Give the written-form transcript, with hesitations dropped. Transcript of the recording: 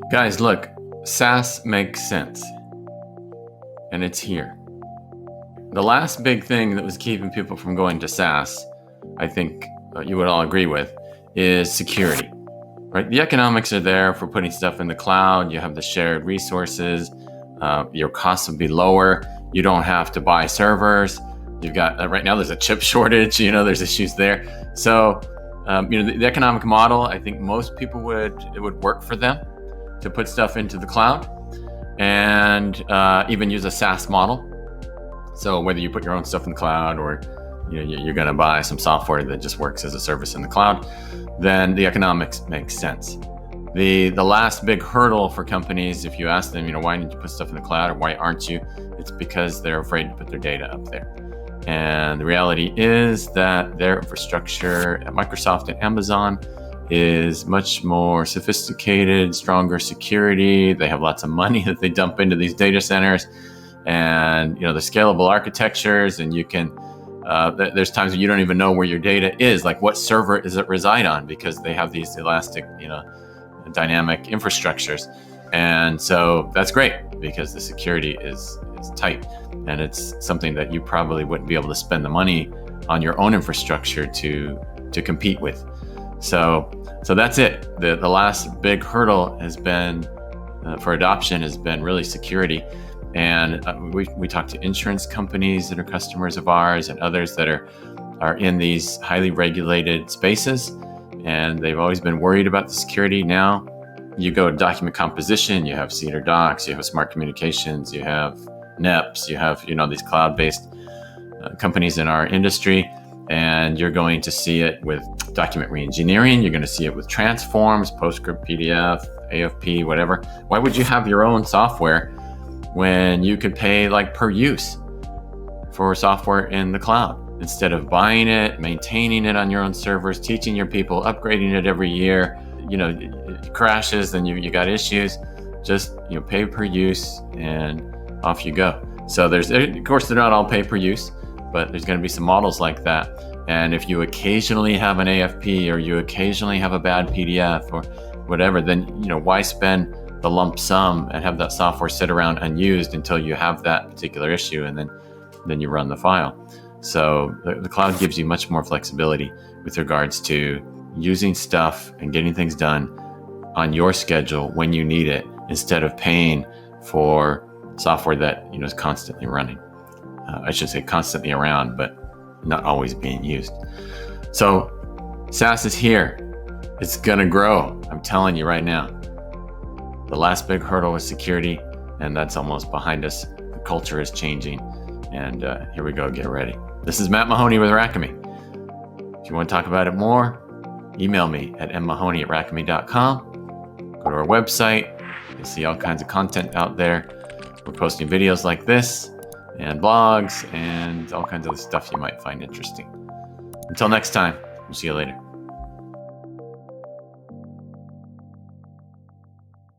Guys, look, SaaS makes sense, and it's here. The last big thing that was keeping people from going to SaaS, I think you would all agree with, is security, right? The economics are there for putting stuff in the cloud. You have the shared resources. Your costs will be lower. You don't have to buy servers. You've got, right now there's a chip shortage, there's issues there. So, the economic model, I think most people it would work for them to put stuff into the cloud and even use a SaaS model. So whether you put your own stuff in the cloud or you're going to buy some software that just works as a service in the cloud, then the economics makes sense. The last big hurdle for companies, if you ask them, why didn't you put stuff in the cloud or why aren't you? It's because they're afraid to put their data up there. And the reality is that their infrastructure at Microsoft and Amazon is much more sophisticated, stronger security. They have lots of money that they dump into these data centers, and the scalable architectures. And you can there's times when you don't even know where your data is, like what server does it reside on, because they have these elastic, dynamic infrastructures. And so that's great because the security is tight, and it's something that you probably wouldn't be able to spend the money on your own infrastructure to compete with. So that's it. The last big hurdle has been for adoption has been really security. And we talk to insurance companies that are customers of ours and others that are in these highly regulated spaces, and they've always been worried about the security. Now you go to document composition, you have Cedar Docs, you have Smart Communications, you have NEPs, you have these cloud-based companies in our industry, and you're going to see it with document reengineering. You're going to see it with transforms, PostScript, PDF, AFP, whatever. Why would you have your own software when you could pay like per use for software in the cloud instead of buying it, maintaining it on your own servers, teaching your people, upgrading it every year? It crashes, then you got issues. Just pay per use and off you go. So of course they're not all pay per use, but there's going to be some models like that. And if you occasionally have an AFP or you occasionally have a bad PDF or whatever, then why spend the lump sum and have that software sit around unused until you have that particular issue, and then you run the file. So the cloud gives you much more flexibility with regards to using stuff and getting things done on your schedule when you need it, instead of paying for software that is constantly running. I should say constantly around, but not always being used. So SaaS is here. It's gonna grow. I'm telling you right now. The last big hurdle was security, and that's almost behind us. The culture is changing, and here we go. Get ready. This is Matt Mahoney with Rackhamy. If you want to talk about it more, email me at mmahoney@rackhamy.com. Go to our website. You'll see all kinds of content out there. We're posting videos like this and blogs and all kinds of other stuff you might find interesting. Until next time, we'll see you later.